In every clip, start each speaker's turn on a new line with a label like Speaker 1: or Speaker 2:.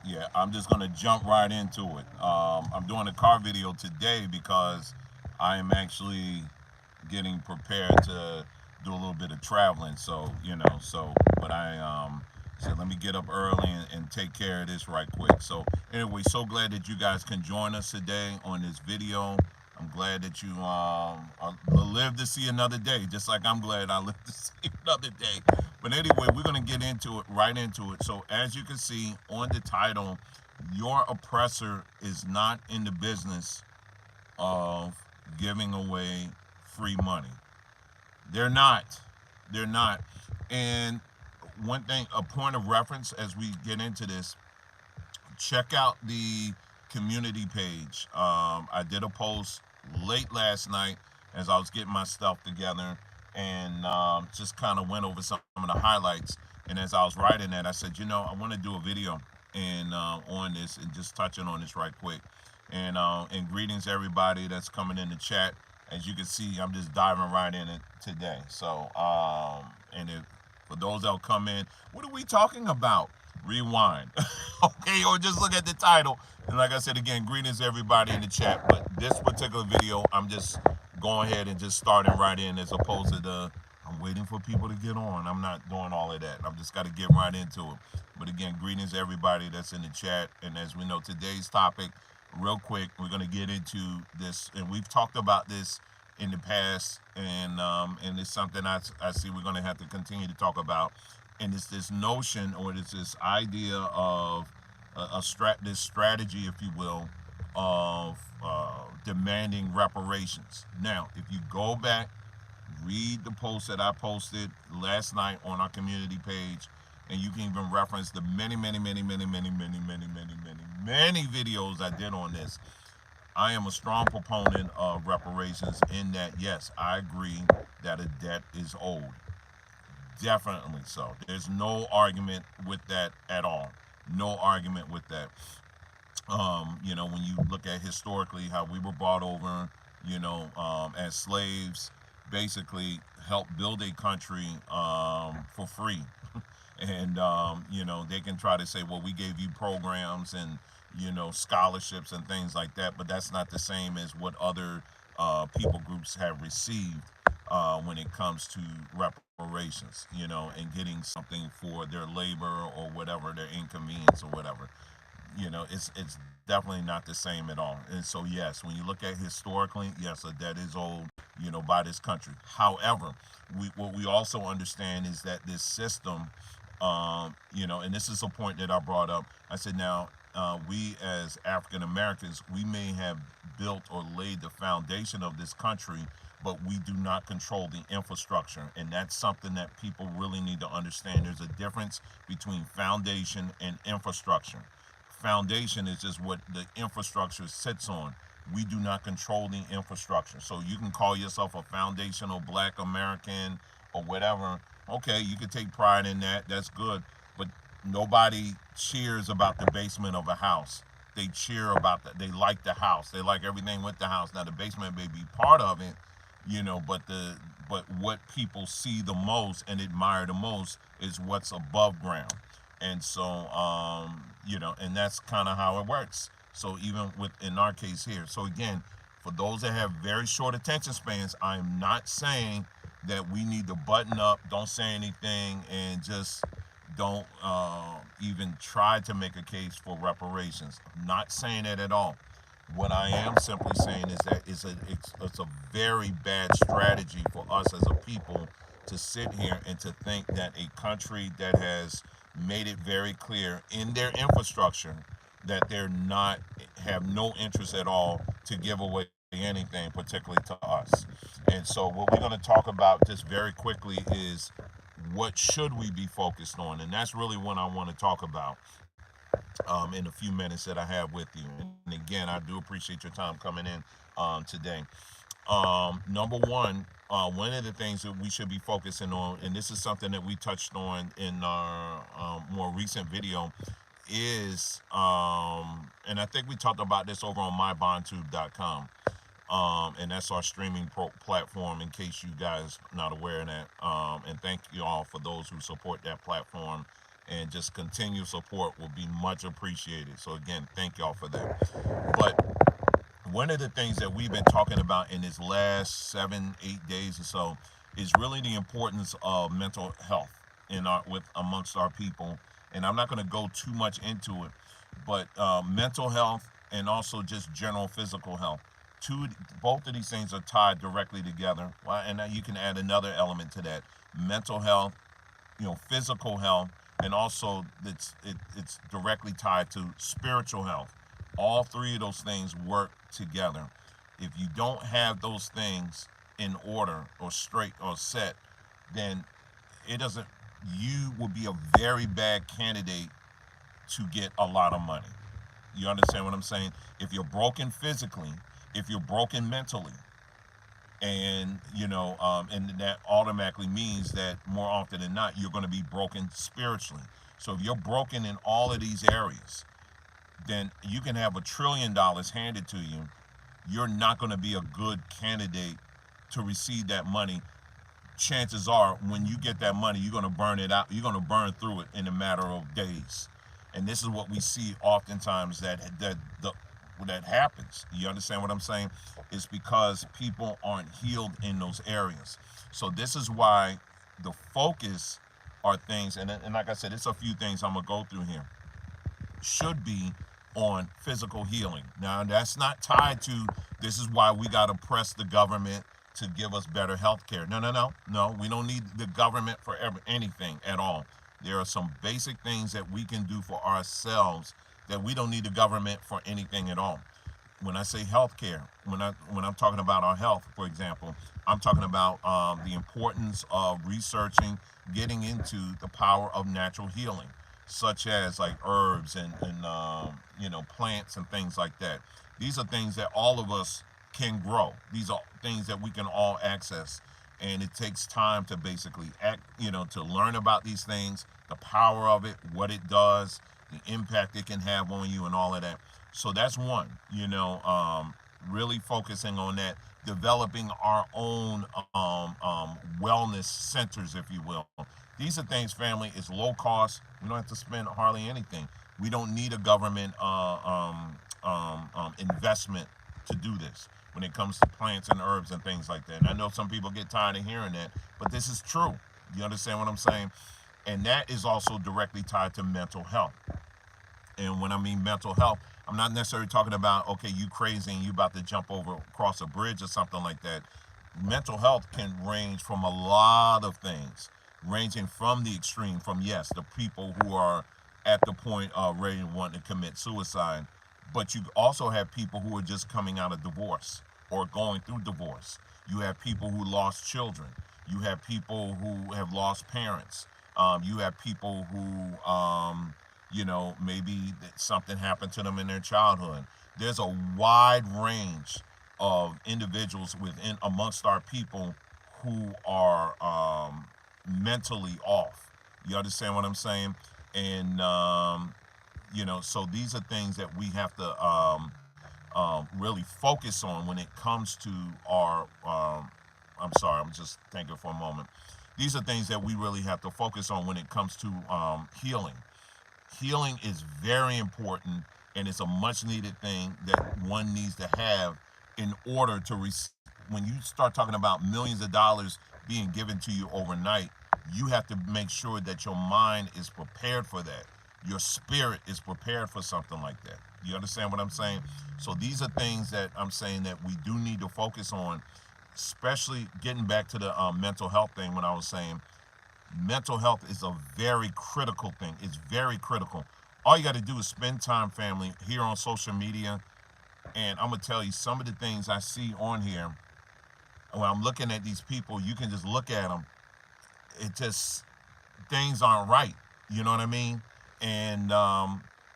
Speaker 1: Yeah, I'm just gonna jump right into it. I'm doing a car video today because I am actually getting prepared to do a little bit of traveling. But I said let me get up early and take care of this right quick. So anyway, so glad that you guys can join us today on this video. I'm glad that you live to see another day, just like I'm glad I live to see another day. But anyway, we're gonna get into it, right into it. So as you can see on the title, your oppressor is not in the business of giving away free money. They're not. They're not. And one thing, a point of reference as we get into this, check out the community page. I did a post late last night as I was getting my stuff together and just kind of went over some of the highlights. And as I was writing that, I said, I want to do a video on this and just touching on this right quick. And greetings everybody that's coming in the chat. As you can see, I'm just diving right in it today. And if, for those that'll come in, what are we talking about? Rewind. Okay, or just look at the title. And like I said again, greetings everybody in the chat. But this particular video, I'm just going ahead and just starting right in as opposed to I'm waiting for people to get on. I'm not doing all of that. I've just got to get right into it. But again, greetings everybody that's in the chat. And as we know, today's topic, real quick, we're going to get into this. And we've talked about this in the past. And it's something I see we're going to have to continue to talk about. And it's this notion, or it's this idea of this strategy, if you will, of demanding reparations. Now, if you go back, read the post that I posted last night on our community page, and you can even reference the many videos I did on this. I am a strong proponent of reparations in that, yes, I agree that a debt is owed. Definitely so. There's no argument with that at all. No argument with that. When you look at historically how we were brought over, as slaves, basically help build a country for free. And they can try to say, well, we gave you programs and, scholarships and things like that, but that's not the same as what other people groups have received when it comes to reparations, and getting something for their labor or whatever, their inconvenience or whatever. It's definitely not the same at all. And so, yes, when you look at historically, yes, a debt is owed, by this country. However, what we also understand is that this system, and this is a point that I brought up. I said, now, we as African Americans, we may have built or laid the foundation of this country, but we do not control the infrastructure. And that's something that people really need to understand. There's a difference between foundation and infrastructure. Foundation is just what the infrastructure sits on. We do not control the infrastructure. So you can call yourself a foundational black American or whatever. Okay, you can take pride in that. That's good. But nobody cheers about the basement of a house. They cheer about that. They like the house. They like everything with the house. Now the basement may be part of it, but what people see the most and admire the most is what's above ground. And so, and that's kind of how it works. So even with in our case here, so again, for those that have very short attention spans, I'm not saying that we need to button up, don't say anything, and just don't even try to make a case for reparations. I'm not saying that at all. What I am simply saying is that it's a very bad strategy for us as a people to sit here and to think that a country that has made it very clear in their infrastructure that they're not have no interest at all to give away anything, particularly to us. And so what we're going to talk about just very quickly is what should we be focused on, and that's really what I want to talk about in a few minutes that I have with you. And again, I do appreciate your time coming in today. Number one of the things that we should be focusing on, and this is something that we touched on in our more recent video, is, and I think we talked about this over on mybondtube.com. And that's our streaming platform in case you guys not aware of that. And thank you all for those who support that platform and just continued support will be much appreciated. So again, thank y'all for that. But one of the things that we've been talking about in this last 7, 8 days or so is really the importance of mental health in our with amongst our people. And I'm not going to go too much into it, but mental health and also just general physical health. Two, both of these things are tied directly together. Well, and you can add another element to that: mental health, physical health, and also it's directly tied to spiritual health. All three of those things work together. If you don't have those things in order or straight or set, then it doesn't. You will be a very bad candidate to get a lot of money. You understand what I'm saying? If you're broken physically, if you're broken mentally, and that automatically means that more often than not you're going to be broken spiritually. So if you're broken in all of these areas, then you can have $1 trillion handed to you. You're not going to be a good candidate to receive that money. Chances are, when you get that money, you're going to burn it out. You're going to burn through it in a matter of days. And this is what we see oftentimes that happens. You understand what I'm saying? It's because people aren't healed in those areas. So this is why the focus are things, and like I said, it's a few things I'm gonna go through here, should be on physical healing. Now, that's not tied to this is why we got to press the government to give us better health care. No, no, no. No, we don't need the government for anything at all. There are some basic things that we can do for ourselves that we don't need the government for anything at all. When I say health care, when I'm talking about our health, for example, I'm talking about the importance of researching, getting into the power of natural healing, such as like herbs and plants and things like that. These are things that all of us can grow. These are things that we can all access, and it takes time to basically to learn about these things, the power of it, what it does, the impact it can have on you, and all of that. So that's one. Really focusing on that, developing our own wellness centers, if you will. These are things, family, is low cost. We don't have to spend hardly anything. We don't need a government investment to do this when it comes to plants and herbs and things like that. And I know some people get tired of hearing that, but this is true. You understand what I'm saying? And that is also directly tied to mental health. And when I mean mental health, I'm not necessarily talking about, okay, you crazy and you about to jump over across a bridge or something like that. Mental health can range from a lot of things, ranging from the extreme, from, yes, the people who are at the point of ready to want to commit suicide, but you also have people who are just coming out of divorce or going through divorce. You have people who lost children. You have people who have lost parents. You have people who maybe something happened to them in their childhood. There's a wide range of individuals within amongst our people who are mentally off. You understand what I'm saying? And so these are things that we have to really focus on when it comes to our. I'm sorry, I'm just thinking for a moment. These are things that we really have to focus on when it comes to healing. Healing is very important, and it's a much needed thing that one needs to have in order to when you start talking about millions of dollars being given to you overnight, you have to make sure that your mind is prepared for that. Your spirit is prepared for something like that. You understand what I'm saying? So these are things that I'm saying that we do need to focus on, especially getting back to the mental health thing. When I was saying mental health is a very critical thing. It's very critical. All you got to do is spend time, family, here on social media. And I'm going to tell you some of the things I see on here. When I'm looking at these people, you can just look at them. It just, things aren't right. You know what I mean? And,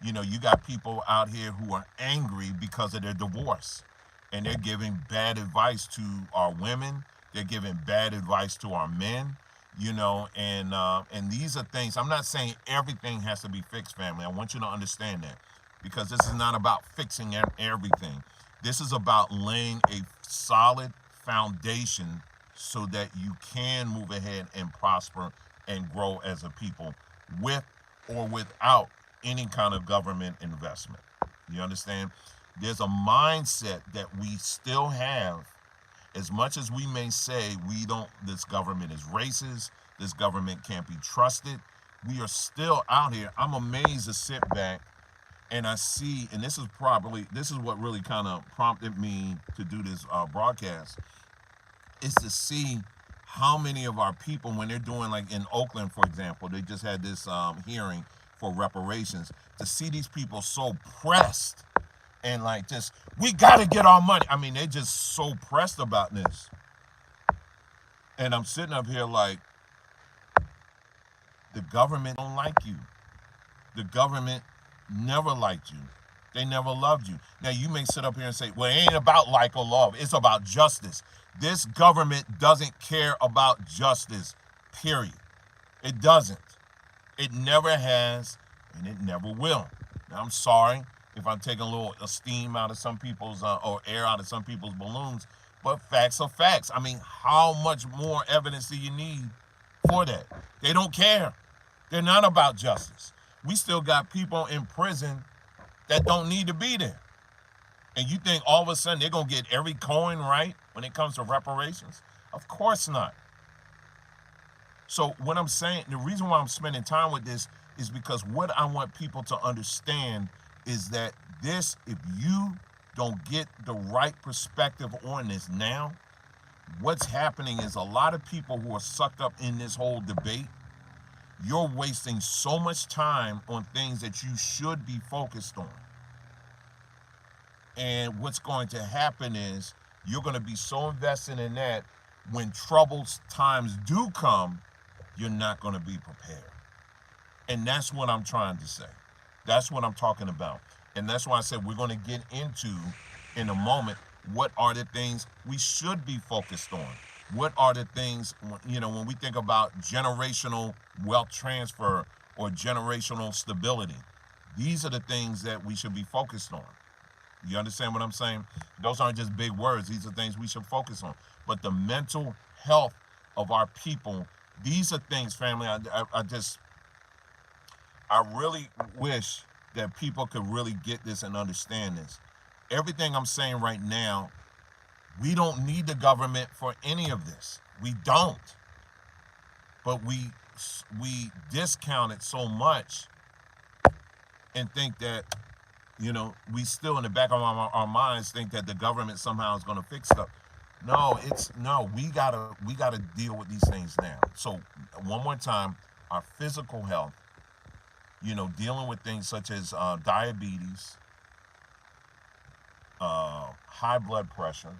Speaker 1: you got people out here who are angry because of their divorce. And they're giving bad advice to our women. They're giving bad advice to our men. And these are things. I'm not saying everything has to be fixed, family. I want you to understand that, because this is not about fixing everything. This is about laying a solid foundation so that you can move ahead and prosper and grow as a people with or without any kind of government investment. You understand? There's a mindset that we still have. As much as we may say we don't, this government is racist, this government can't be trusted, we are still out here. I'm amazed to sit back and I see, and this is what really kind of prompted me to do this broadcast, is to see how many of our people, when they're doing, like in Oakland, for example, they just had this hearing for reparations, to see these people so pressed and like just, we got to get our money. I mean, they're just so pressed about this. And I'm sitting up here like, the government don't like you. The government never liked you. They never loved you. Now, you may sit up here and say, well, it ain't about like or love. It's about justice. This government doesn't care about justice, period. It doesn't. It never has, and it never will. Now, I'm sorry if I'm taking a little steam out of some people's, or air out of some people's balloons, but facts are facts. I mean, how much more evidence do you need for that? They don't care. They're not about justice. We still got people in prison that don't need to be there. And you think all of a sudden they're going to get every coin right when it comes to reparations? Of course not. So what I'm saying, the reason why I'm spending time with this is because what I want people to understand is that this, if you don't get the right perspective on this now, what's happening is a lot of people who are sucked up in this whole debate, you're wasting so much time on things that you should be focused on. And what's going to happen is you're going to be so invested in that, when troubled times do come, you're not going to be prepared. And that's what I'm trying to say. That's what I'm talking about. And that's why I said we're going to get into, in a moment, what are the things we should be focused on? What are the things, when we think about generational wealth transfer or generational stability, these are the things that we should be focused on. You understand what I'm saying? Those aren't just big words. These are things we should focus on. But the mental health of our people, these are things, family, I really wish that people could really get this and understand this. Everything I'm saying right now, we don't need the government for any of this. We don't. But we discount it so much and think that, we still in the back of our minds think that the government somehow is going to fix stuff. No, we gotta deal with these things now. So one more time, our physical health, dealing with things such as diabetes, high blood pressure.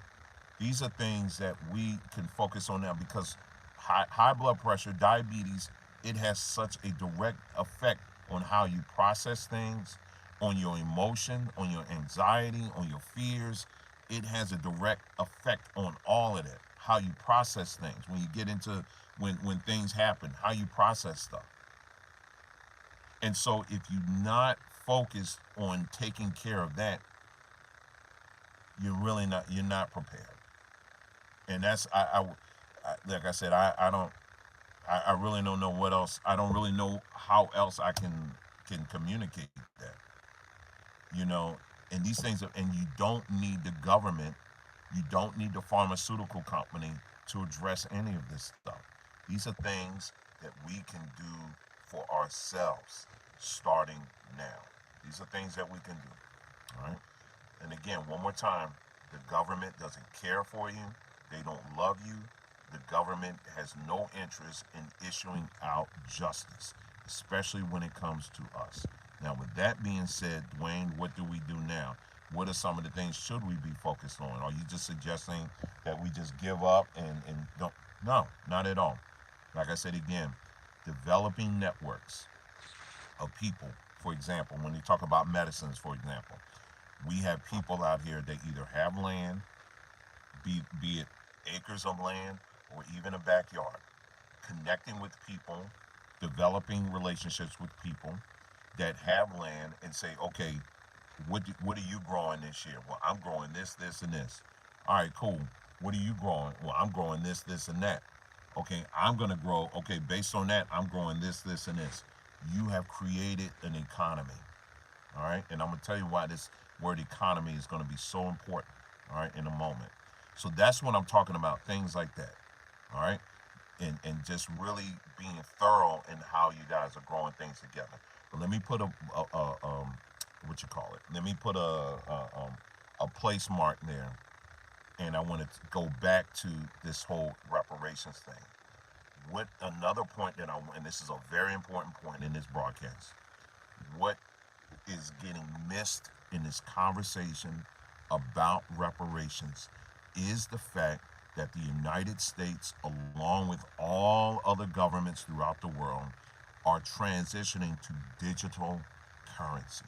Speaker 1: These are things that we can focus on now, because high blood pressure, diabetes, it has such a direct effect on how you process things, on your emotion, on your anxiety, on your fears. It has a direct effect on all of that. How you process things when you get into, when things happen, how you process stuff. And so if you're not focused on taking care of that, you're not prepared. And that's, like I said, I really don't know what else. I don't really know how else I can communicate that. And these things and you don't need the government, you don't need the pharmaceutical company to address any of this stuff. These are things that we can do for ourselves starting now. These are things that we can do. All right. And again, one more time, the government doesn't care for you. They don't love you. The government has no interest in issuing out justice, especially when it comes to us. Now, with that being said, Dwayne, what do we do now? What are some of the things should we be focused on? Are you just suggesting that we just give up and don't? No, not at all. Like I said again, developing networks of people. For example, when you talk about medicines, for example, we have people out here that either have land, be it acres of land or even a backyard, connecting with people, developing relationships with people that have land, and say, okay, what are you growing this year? Well, I'm growing this, this, and this. All right, cool. What are you growing? Well, I'm growing this, this, and that. Okay, I'm going to grow. Okay, based on that, I'm growing this, this, and this. you have created an economy. All right. And I'm going to tell you why this word economy is going to be so important. All right. In a moment. So that's what I'm talking about. Things like that. All right. And just really being thorough in how you guys are growing things together. But let me put a what you call it? Let me put a place mark there, and I want to go back to this whole reparations thing. What another point that and this is a very important point in this broadcast. What is getting missed in this conversation about reparations is the fact that the United States, along with all other governments throughout the world, are transitioning to digital currency.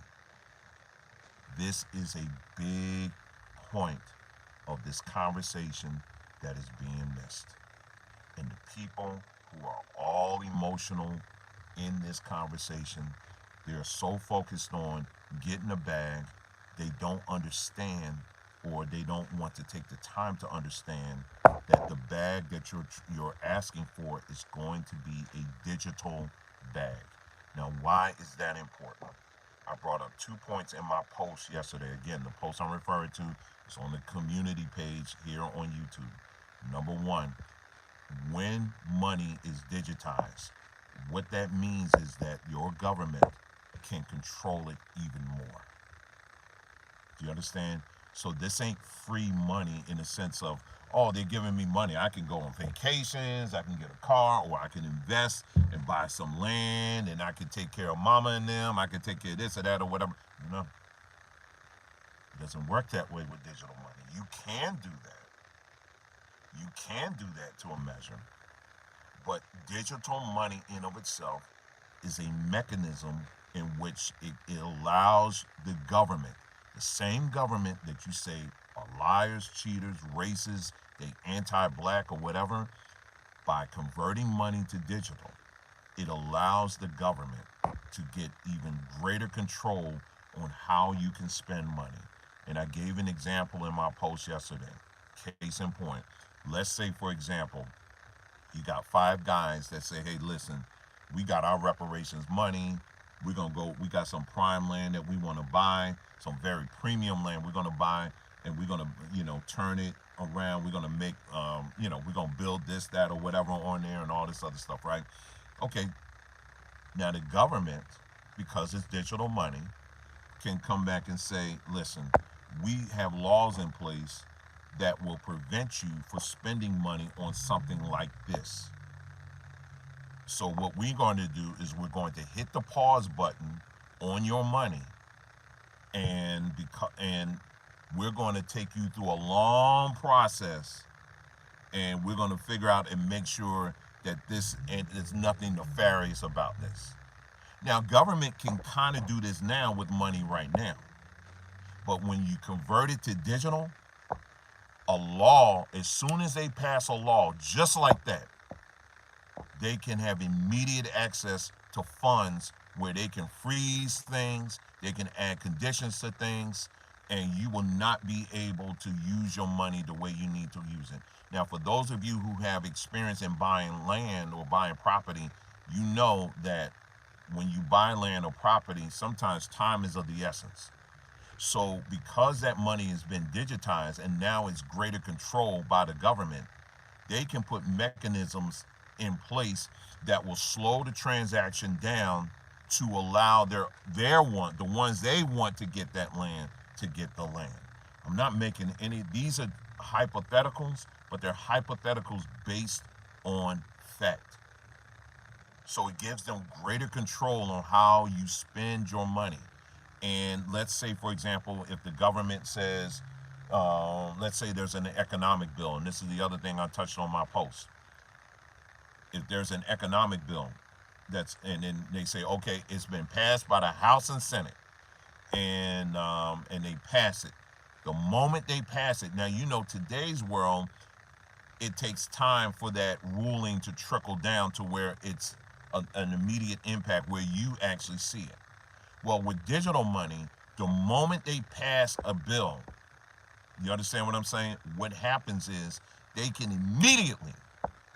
Speaker 1: This is a big point of this conversation that is being missed. And the people who are all emotional in this conversation, they're so focused on getting a bag, they don't understand, or they don't want to take the time to understand that the bag that you're asking for is going to be a digital bag. Now, why is that important? I brought up 2 points in my post yesterday. Again, the post I'm referring to is on the community page here on YouTube. Number one, when money is digitized, what that means is that your government can control it even more. Do you understand? So this ain't free money in the sense of, oh, they're giving me money. I can go on vacations, I can get a car, or I can invest and buy some land, and I can take care of mama and them. I can take care of this or that or whatever. No, it doesn't work that way with digital money. You can do that. You can do that to a measure. But digital money in of itself is a mechanism in which it allows the government, the same government that you say are liars, cheaters, racists, they anti-black or whatever, by converting money to digital, it allows the government to get even greater control on how you can spend money. And I gave an example in my post yesterday. Case in point, let's say, for example, you got 5 guys that say, hey, listen, we got our reparations money. We're going to go, we got some prime land that we want to buy, some very premium land we're going to buy, and we're going to, turn it around. We're going to make, we're going to build this, that, or whatever on there and all this other stuff, right? Okay. Now the government, because it's digital money, can come back and say, listen, we have laws in place that will prevent you from spending money on something like this. So what we're going to do is we're going to hit the pause button on your money, and we're going to take you through a long process, and we're going to figure out and make sure that there's nothing nefarious about this. Now, government can kind of do this now with money right now, but when you convert it to digital, a law, as soon as they pass a law just like that, they can have immediate access to funds where they can freeze things, they can add conditions to things, and you will not be able to use your money the way you need to use it. Now, for those of you who have experience in buying land or buying property, you know that when you buy land or property, sometimes time is of the essence. So because that money has been digitized and now it's greater control by the government, they can put mechanisms in place that will slow the transaction down to allow the ones they want to get that land, to get the land. I'm not making any, these are hypotheticals, but they're hypotheticals based on fact. So it gives them greater control on how you spend your money. And let's say, for example, if the government says, let's say there's an economic bill, and this is the other thing I touched on my post. If there's an economic bill and then they say, okay, it's been passed by the House and Senate, and they pass it. The moment they pass it, now today's world, it takes time for that ruling to trickle down to where it's an immediate impact where you actually see it. Well, with digital money, the moment they pass a bill, you understand what I'm saying? What happens is they can immediately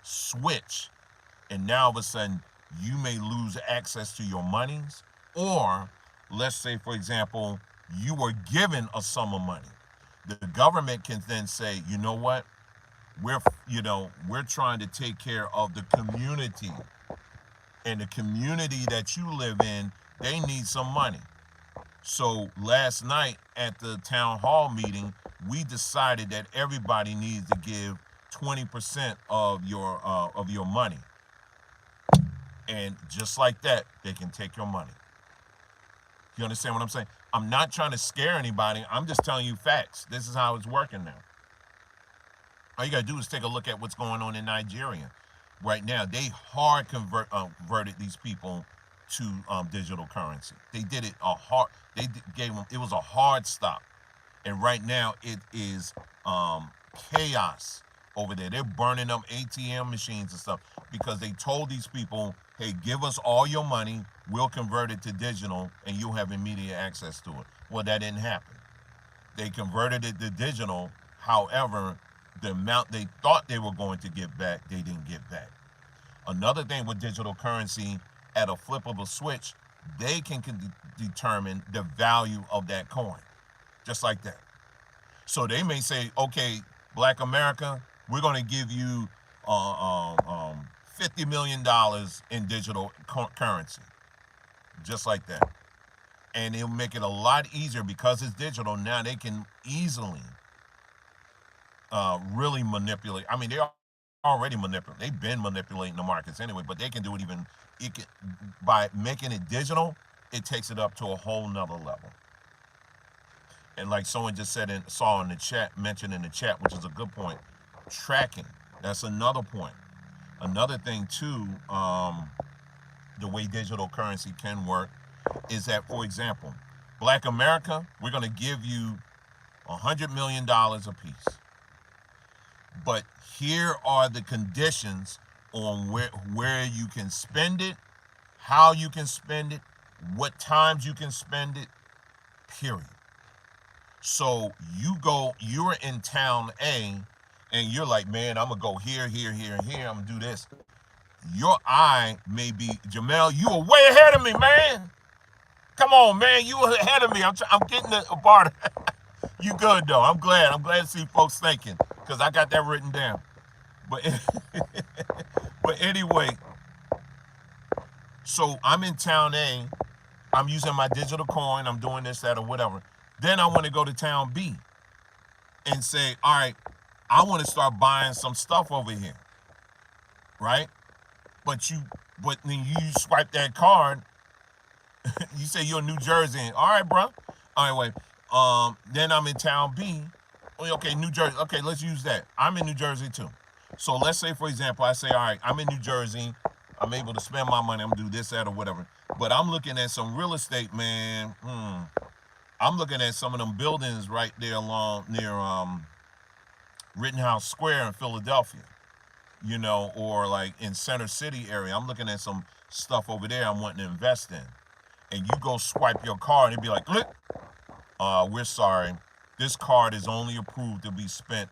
Speaker 1: switch, and now all of a sudden you may lose access to your monies, or let's say, for example, you were given a sum of money. The government can then say, you know what, we're we're trying to take care of the community, and the community that you live in, they need some money. So last night at the town hall meeting, we decided that everybody needs to give 20% of your money, and just like that, they can take your money. You understand what I'm saying? I'm not trying to scare anybody. I'm just telling you facts. This is how it's working now. All you gotta do is take a look at what's going on in Nigeria right now. They converted these people to digital currency. They did it a hard. Gave them. It was a hard stop, and right now it is chaos over there. They're burning up ATM machines and stuff because they told these people, "Hey, give us all your money. We'll convert it to digital, and you'll have immediate access to it." Well, that didn't happen. They converted it to digital. However, the amount they thought they were going to get back, they didn't get back. Another thing with digital currency, at a flip of a switch, they can determine the value of that coin, just like that. So they may say, okay, Black America, we're going to give you $50 million in digital currency, just like that. And it'll make it a lot easier because it's digital. Now they can easily really manipulate. I mean, they're already manipulating. They've been manipulating the markets anyway, but they can do it even by making it digital. It takes it up to a whole nother level. And like someone just said saw in the chat, mentioned in the chat, which is a good point, tracking. That's another point. Another thing too, the way digital currency can work is that, for example, Black America, we're going to give you $100 million apiece. But here are the conditions on where you can spend it, how you can spend it, what times you can spend it, period. So you're in town A, and you're like, man, I'm going to go here, here, here, and here. I'm going to do this. Your eye may be, Jamel, you are way ahead of me, man. Come on, man, you are ahead of me. I'm getting a barter. You good, though. I'm glad. I'm glad to see folks thinking, because I got that written down. But, but anyway, so I'm in town A. I'm using my digital coin. I'm doing this, that, or whatever. Then I want to go to town B and say, all right, I want to start buying some stuff over here, right? But then you swipe that card. You say you're in New Jersey. All right, bro. All right, wait. Then I'm in town B. Okay, New Jersey. Okay, let's use that. I'm in New Jersey too. So let's say, for example, I say, all right, I'm in New Jersey. I'm able to spend my money. I'm gonna do this, that, or whatever. But I'm looking at some real estate, man. I'm looking at some of them buildings right there near Rittenhouse Square in Philadelphia, or like in Center City area. I'm looking at some stuff over there I'm wanting to invest in. And you go swipe your card and it'd be like, look, we're sorry. This card is only approved to be spent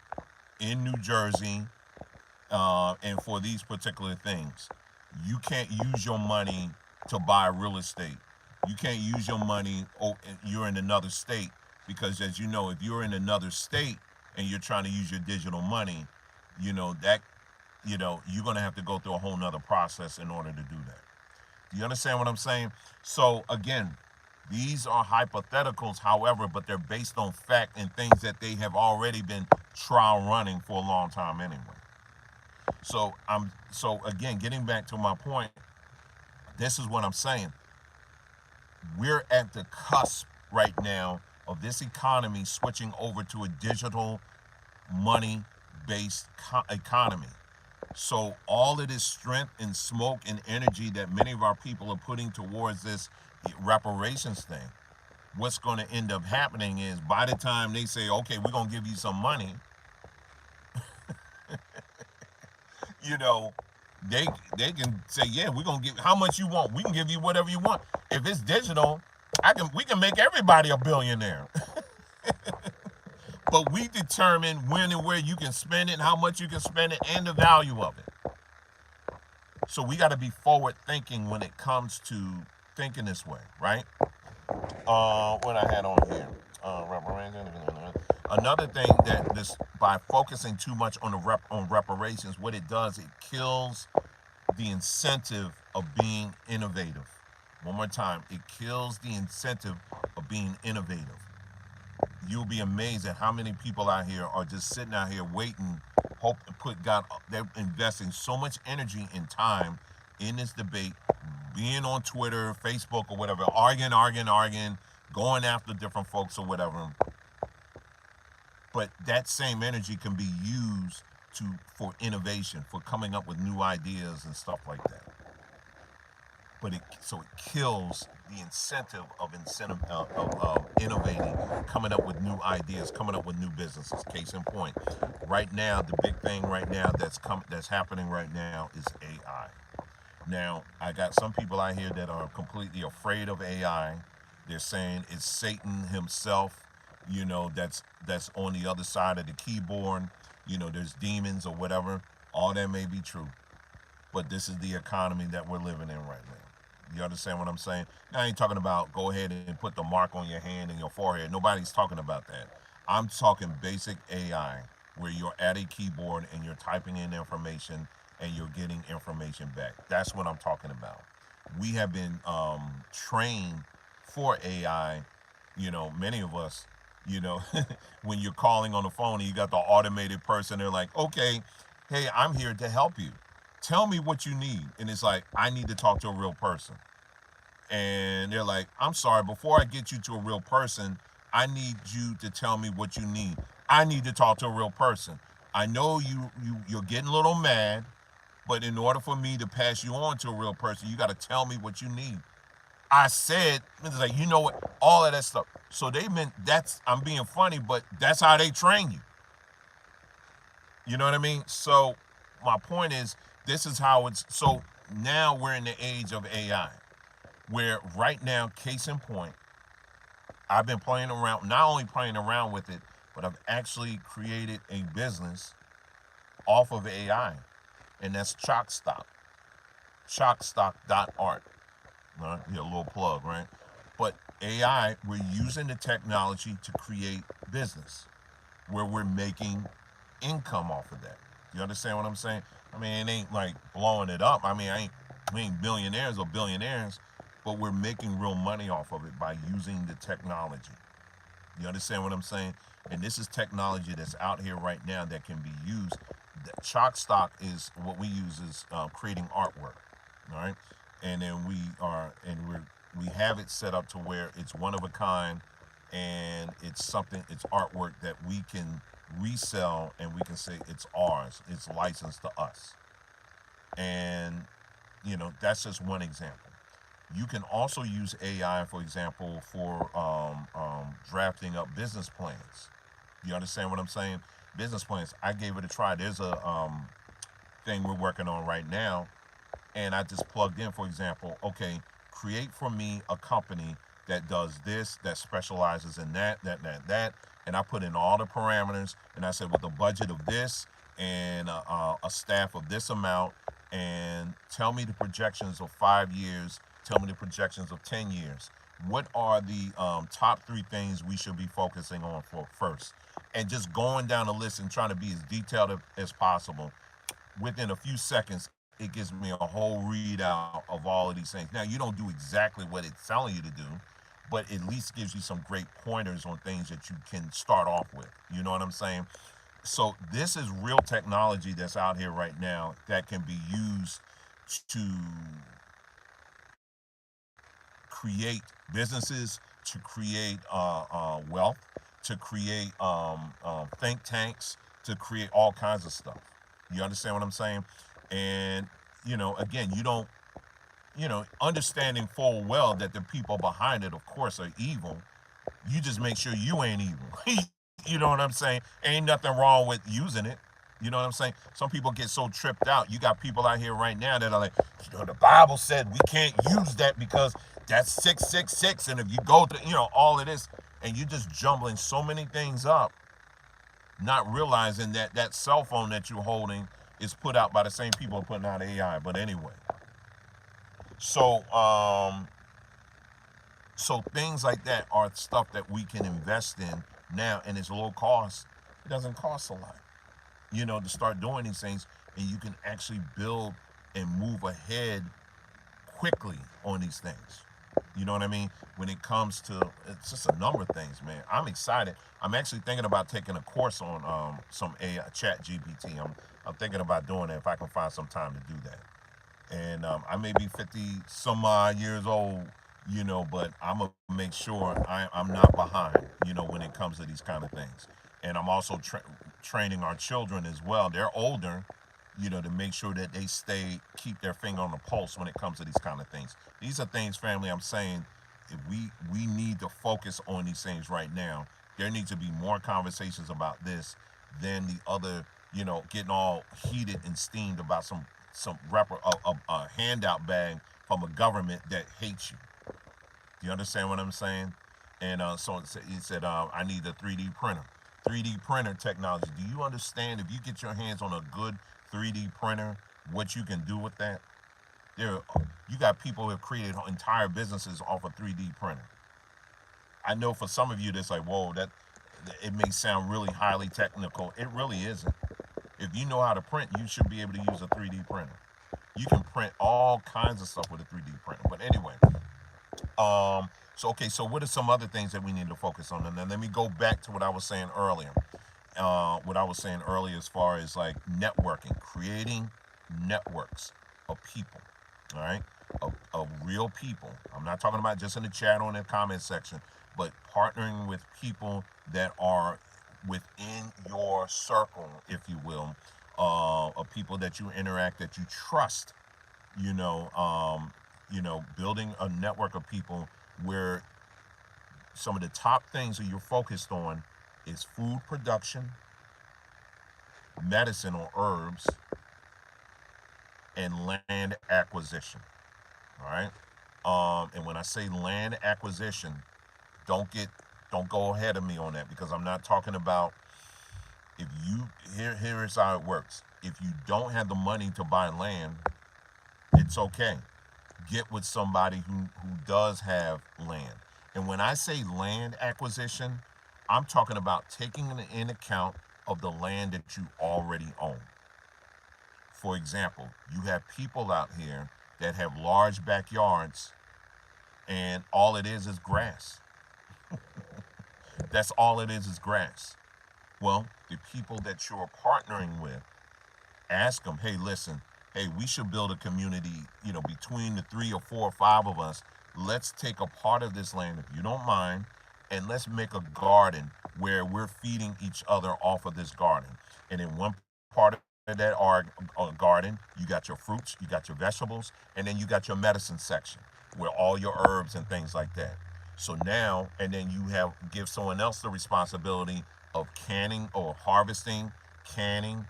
Speaker 1: in New Jersey and for these particular things. You can't use your money to buy real estate. You can't use your money, you're in another state, because as you know, if you're in another state and you're trying to use your digital money, you're going to have to go through a whole nother process in order to do that. Do you understand what I'm saying? So again, these are hypotheticals, however, but they're based on fact and things that they have already been trial running for a long time anyway. So again, getting back to my point, this is what I'm saying. We're at the cusp right now of this economy switching over to a digital money-based economy. So all of this strength and smoke and energy that many of our people are putting towards this reparations thing, what's going to end up happening is by the time they say, okay, we're going to give you some money, they can say, yeah, we're going to give how much you want. We can give you whatever you want. If it's digital, we can make everybody a billionaire. But we determine when and where you can spend it, and how much you can spend it, and the value of it. So we got to be forward thinking when it comes to thinking this way, right? What I had on here. Another thing that this by focusing too much on on reparations, what it does, it kills the incentive of being innovative. One more time, it kills the incentive of being innovative. You'll be amazed at how many people out here are just sitting out here waiting, hope to put God. They're investing so much energy and time in this debate, being on Twitter, Facebook, or whatever, arguing, going after different folks or whatever. But that same energy can be used for innovation, for coming up with new ideas and stuff like that. But it kills the incentive of innovating, coming up with new ideas, coming up with new businesses. Case in point, right now the big thing right now that's happening right now is AI. Now I got some people out here that are completely afraid of AI. They're saying it's Satan himself. That's on the other side of the keyboard. There's demons or whatever. All that may be true, but this is the economy that we're living in right now. You understand what I'm saying? Now, I ain't talking about go ahead and put the mark on your hand and your forehead. Nobody's talking about that. I'm talking basic AI, where you're at a keyboard and you're typing in information and you're getting information back. That's what I'm talking about. We have been trained for AI. Many of us, you know, when you're calling on the phone and you got the automated person, they're like, okay, hey, I'm here to help you. Tell me what you need. And it's like, I need to talk to a real person. And they're like, I'm sorry, before I get you to a real person, I need you to tell me what you need. I need to talk to a real person. I know you're getting a little mad, but in order for me to pass you on to a real person, you got to tell me what you need. I said, it's like, you know what, all of that stuff. So they meant I'm being funny, but that's how they train you. You know what I mean? So my point is, this is how so now we're in the age of AI, where right now, case in point, I've been playing around, not only playing around with it, but I've actually created a business off of AI, and that's Chalkstock, chalkstock.art. Right? Here, a little plug, right? But AI, we're using the technology to create business where we're making income off of that. You understand what I'm saying? I mean, it ain't like blowing it up. I mean, we ain't billionaires or billionaires, but we're making real money off of it by using the technology. You understand what I'm saying? And this is technology that's out here right now that can be used. Chalkstock is what we use is creating artwork, all right? And then we have it set up to where it's one of a kind, and it's artwork that we can resell, and we can say it's ours, it's licensed to us. And that's just one example. You can also use AI, for example, for drafting up business plans. You understand what I'm saying? Business plans. I gave it a try. There's a thing we're working on right now, and I just plugged in, for example, okay, create for me a company that does this, that specializes in that, and I put in all the parameters, and I said with a budget of this and a staff of this amount, and tell me the projections of 5 years, tell me the projections of 10 years. What are the top 3 things we should be focusing on for first? And just going down the list and trying to be as detailed as possible. Within a few seconds, it gives me a whole readout of all of these things. Now, you don't do exactly what it's telling you to do, but at least gives you some great pointers on things that you can start off with. You know what I'm saying? So this is real technology that's out here right now that can be used to create businesses, to create wealth, to create think tanks, to create all kinds of stuff. You understand what I'm saying? And again, you don't, understanding full well that the people behind it, of course, are evil. You just make sure you ain't evil. You know what I'm saying? Ain't nothing wrong with using it. You know what I'm saying? Some people get so tripped out. You got people out here right now that are like, the Bible said we can't use that because that's 666. And if you go to, all of this, and you're just jumbling so many things up, not realizing that that cell phone that you're holding It's put out by the same people putting out AI. But anyway, so so things like that are stuff that we can invest in now, and it's low cost. It doesn't cost a lot, to start doing these things, and you can actually build and move ahead quickly on these things. You know what I mean? When it comes to, it's just a number of things, man. I'm excited. I'm actually thinking about taking a course on some AI, Chat GPT. I'm thinking about doing it if I can find some time to do that. And I may be 50 some odd years old, but I'm gonna make sure I'm not behind, when it comes to these kind of things. And I'm also training our children as well. They're older, to make sure that they keep their finger on the pulse when it comes to these kind of things. These are things, family, I'm saying, if we need to focus on these things right now. There needs to be more conversations about this than the other, getting all heated and steamed about a handout bag from a government that hates you. Do you understand what I'm saying? And so he said, I need a 3D printer. 3D printer technology. Do you understand if you get your hands on a good 3D printer, what you can do with that? There, you got people who have created entire businesses off a 3D printer. I know for some of you, that's like, whoa, that it may sound really highly technical. It really isn't. If you know how to print, you should be able to use a 3D printer. You can print all kinds of stuff with a 3D printer. But anyway, so okay, so what are some other things that we need to focus on? And then let me go back to what I was saying earlier. As far as like networking, creating networks of people, all right, of real people. I'm not talking about just in the chat or in the comment section, but partnering with people that are within your circle, if you will, of people that you interact, that you trust. Building a network of people where some of the top things that you're focused on is food production, medicine or herbs, and land acquisition. All right. And when I say land acquisition, don't get don't go ahead of me on that, because I'm not talking about, if you here is how it works. If you don't have the money to buy land, it's okay. Get with somebody who does have land. And when I say land acquisition, I'm talking about taking in account of the land that you already own. For example, you have people out here that have large backyards, and all it is grass. That's all it is grass. Well, the people that you're partnering with, ask them, hey, listen, hey, we should build a community, between the 3 or 4 or 5 of us. Let's take a part of this land, if you don't mind, and let's make a garden where we're feeding each other off of this garden. And in one part of garden, you got your fruits, you got your vegetables, and then you got your medicine section where all your herbs and things like that. So now, and then you give someone else the responsibility of canning or harvesting, canning,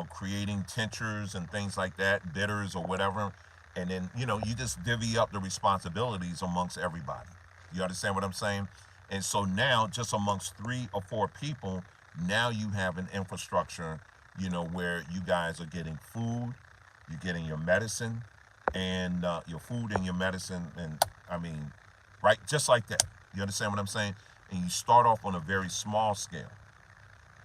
Speaker 1: creating tinctures and things like that, bitters or whatever. And then, you just divvy up the responsibilities amongst everybody. You understand what I'm saying? And so now, just amongst 3 or 4 people, now you have an infrastructure, where you guys are getting food, you're getting your medicine, and your food and your medicine. And I mean, right, just like that. You understand what I'm saying? And you start off on a very small scale.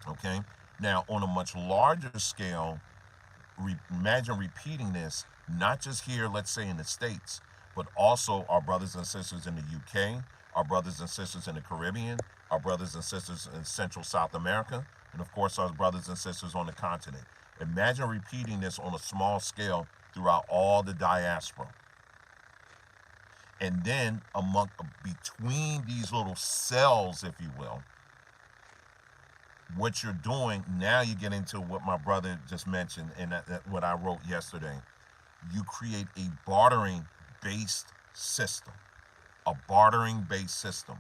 Speaker 1: Okay? Now, on a much larger scale, imagine repeating this, not just here, let's say in the States, but also our brothers and sisters in the UK, our brothers and sisters in the Caribbean, our brothers and sisters in Central South America, and of course our brothers and sisters on the continent. Imagine repeating this on a small scale throughout all the diaspora. And then between these little cells, if you will, what you're doing now, you get into what my brother just mentioned, and what I wrote yesterday. You create a bartering based system. A bartering based system.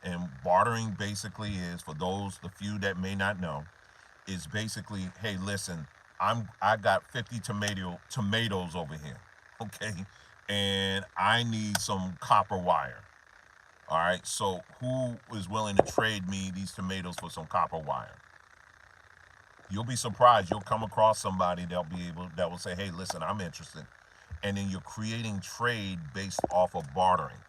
Speaker 1: And bartering basically is, for the few that may not know, is basically, hey, listen, I got 50 tomatoes over here, okay, and I need some copper wire. All right, so who is willing to trade me these tomatoes for some copper wire? You'll be surprised. You'll come across somebody that will say, "Hey, listen, I'm interested," and then you're creating trade based off of bartering.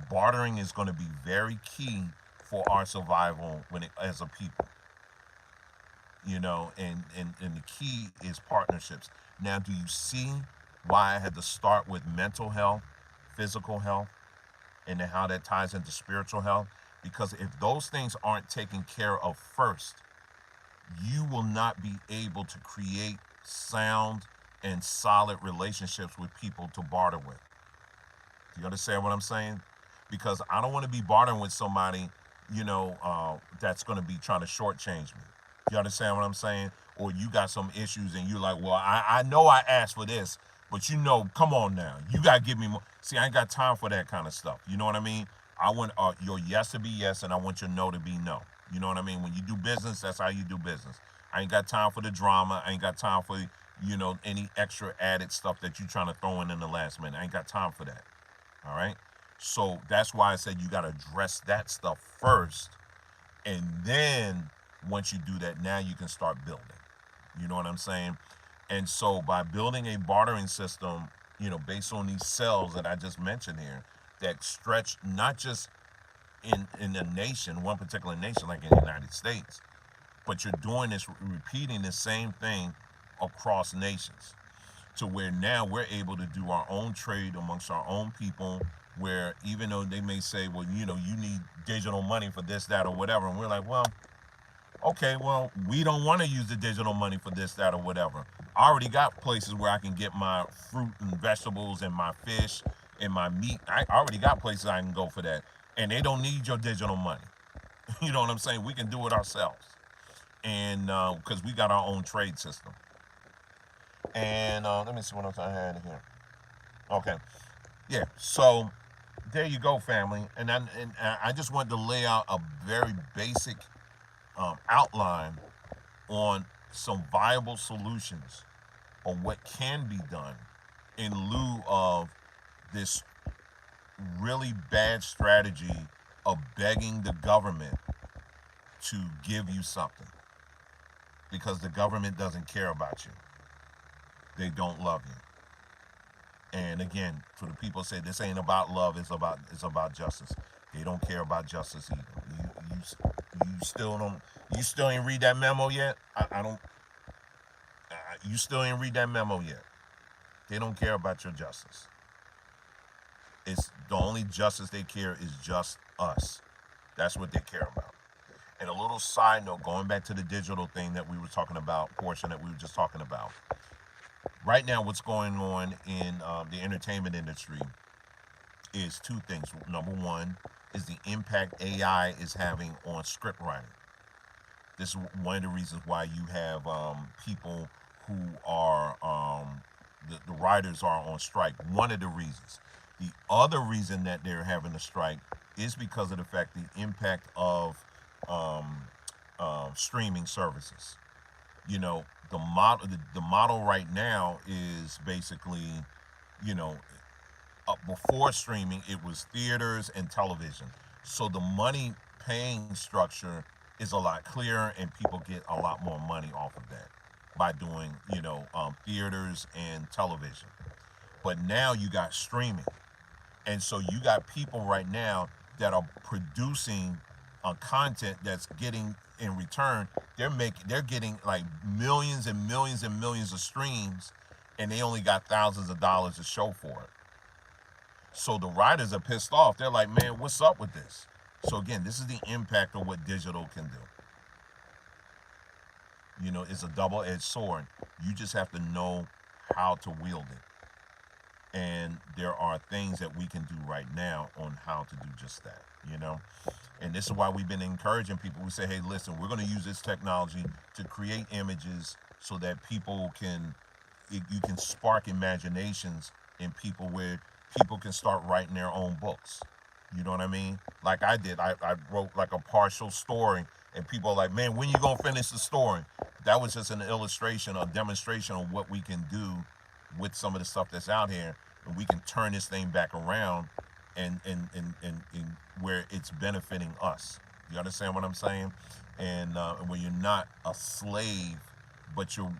Speaker 1: Bartering is going to be very key for our survival as a people. And the key is partnerships. Now, do you see why I had to start with mental health, physical health, and then how that ties into spiritual health? Because if those things aren't taken care of first, you will not be able to create sound and solid relationships with people to barter with. Do you understand what I'm saying? Because I don't want to be bartering with somebody, that's going to be trying to shortchange me. You understand what I'm saying? Or you got some issues and you're like, well, I know I asked for this, but come on now. You got to give me more. See, I ain't got time for that kind of stuff. You know what I mean? I want your yes to be yes, and I want your no to be no. You know what I mean? When you do business, that's how you do business. I ain't got time for the drama. I ain't got time for, any extra added stuff that you trying to throw in the last minute. I ain't got time for that. All right? So that's why I said you got to address that stuff first. And then once you do that, now you can start building. You know what I'm saying? And so by building a bartering system, based on these cells that I just mentioned here, that stretch not just in a nation, one particular nation like in the United States, but you're doing this, repeating the same thing across nations, to where now we're able to do our own trade amongst our own people, where even though they may say, well, you need digital money for this, that, or whatever, and we're like, well, okay, well, we don't want to use the digital money for this, that, or whatever. I already got places where I can get my fruit and vegetables and my fish and my meat. I already got places I can go for that. And they don't need your digital money. You know what I'm saying? We can do it ourselves. And because we got our own trade system. And let me see what else I had here. Okay. Yeah. So there you go, family. And I just wanted to lay out a very basic outline on some viable solutions on what can be done in lieu of this really bad strategy of begging the government to give you something, because the government doesn't care about you. They don't love you. And again, for the people who say this ain't about love, it's about justice. They don't care about justice either. You still ain't read that memo yet. I don't. You still ain't read that memo yet. They don't care about your justice. It's the only justice they care is just us. That's what they care about. And a little side note, going back to the digital thing that we were talking about, portion that we were just talking about. Right now, what's going on in the entertainment industry is two things. Number one is the impact AI is having on script writing. This is one of the reasons why you have people who are the writers are on strike. One of the reasons. The other reason that they're having a strike is because of the fact the impact of streaming services. The model right now is basically, you know, before streaming, it was theaters and television. So the money paying structure is a lot clearer, and people get a lot more money off of that by doing, theaters and television. But now you got streaming, and so you got people right now that are producing content that's getting in return. They're getting like millions and millions and millions of streams, and they only got thousands of dollars to show for it. So the writers are pissed off. They're like, man, what's up with this? So again, this is the impact of what digital can do. It's a double-edged sword. You just have to know how to wield it. And there are things that we can do right now on how to do just that. And this is why we've been encouraging people. We say, hey, listen, we're going to use this technology to create images so that you can spark imaginations in people, where people can start writing their own books. You know what I mean? Like I did. I wrote like a partial story, and people are like, man, when you going to finish the story? That was just an illustration, a demonstration of what we can do with some of the stuff that's out here, and we can turn this thing back around and where it's benefiting us. You understand what I'm saying? And when you're not a slave, but you're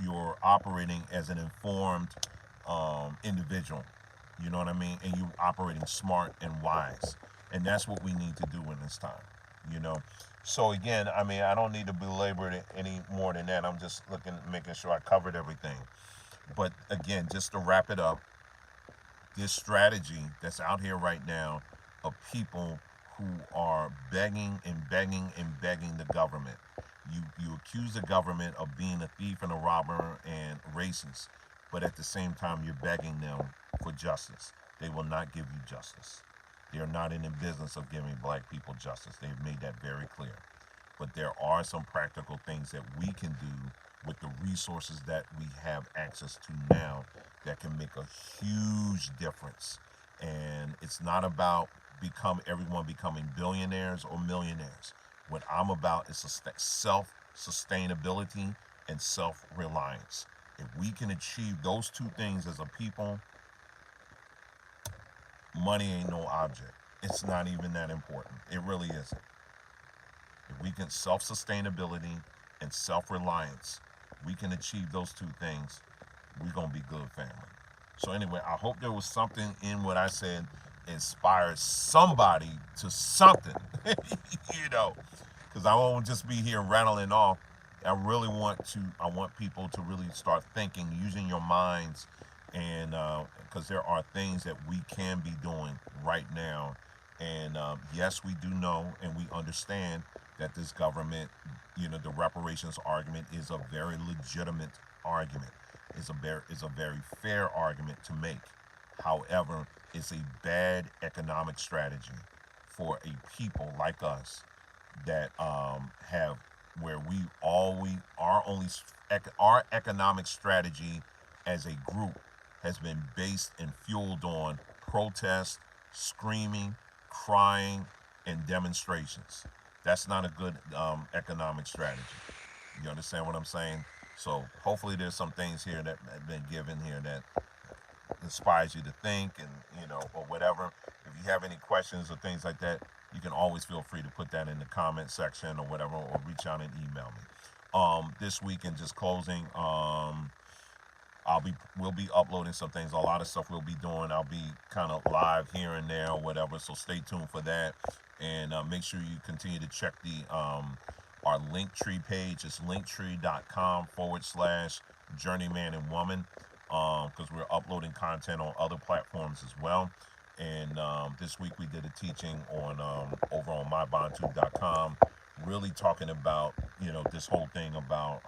Speaker 1: you're operating as an informed individual. You know what I mean? And you operating smart and wise. And that's what we need to do in this time. You know. So again, I mean, I don't need to belabor it any more than that. I'm just looking, making sure I covered everything. But again, just to wrap it up, this strategy that's out here right now of people who are begging and begging and begging the government. You accuse the government of being a thief and a robber and racist, but at the same time you're begging them for justice. They will not give you justice. They are not in the business of giving black people justice. They've made that very clear. But there are some practical things that we can do with the resources that we have access to now that can make a huge difference. And it's not about everyone becoming billionaires or millionaires. What I'm about is self sustainability and self reliance. If we can achieve those two things as a people, money ain't no object. It's not even that important. It really isn't. If we can self sustainability and self reliance, we can achieve those two things, we're gonna be good family. So anyway, I hope there was something in what I said inspired somebody to something, you know, because I won't just be here rattling off. I want people to really start thinking, using your minds, and because there are things that we can be doing right now. And yes, we do know and we understand that this government, the reparations argument is a very legitimate argument. It's a very fair argument to make. However, it's a bad economic strategy for a people like us that have where we always our economic strategy as a group has been based and fueled on protest, screaming, crying, and demonstrations. That's not a good economic strategy. You understand what I'm saying? So hopefully there's some things here that have been given here that inspires you to think, and or whatever. If you have any questions or things like that, you can always feel free to put that in the comment section or whatever, or reach out and email me. This week, and just closing, we'll be uploading some things. A lot of stuff we'll be doing. I'll be kind of live here and there or whatever. So stay tuned for that, and make sure you continue to check the our Linktree page. It's linktree.com/journeyman and woman, because we're uploading content on other platforms as well. And this week we did a teaching on over on mybontu.com, really talking about this whole thing about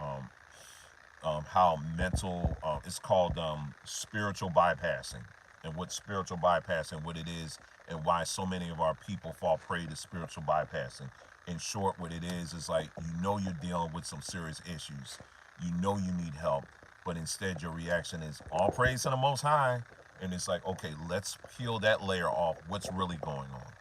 Speaker 1: how mental it's called spiritual bypassing, and what spiritual bypassing, what it is, and why so many of our people fall prey to spiritual bypassing. In short, what it is like, you're dealing with some serious issues, you need help, but instead your reaction is all praise to the Most High. And it's like, okay, let's peel that layer off. What's really going on?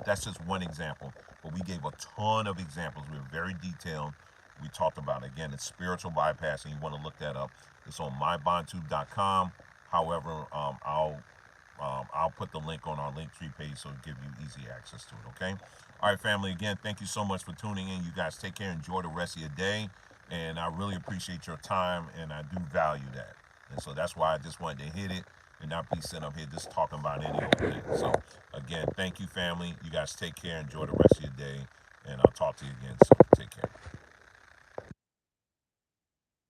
Speaker 1: That's just one example, but we gave a ton of examples. We were very detailed. We talked about it. Again, it's spiritual bypassing. You want to look that up. It's on mybontu.com. However, I'll put the link on our Linktree page so it'll give you easy access to it. Okay. All right, family. Again, thank you so much for tuning in. You guys take care. Enjoy the rest of your day, and I really appreciate your time, and I do value that. And so that's why I just wanted to hit it and not be sitting up here just talking about any old thing. So again, thank you, family. You guys take care. Enjoy the rest of your day, and I'll talk to you again soon. Take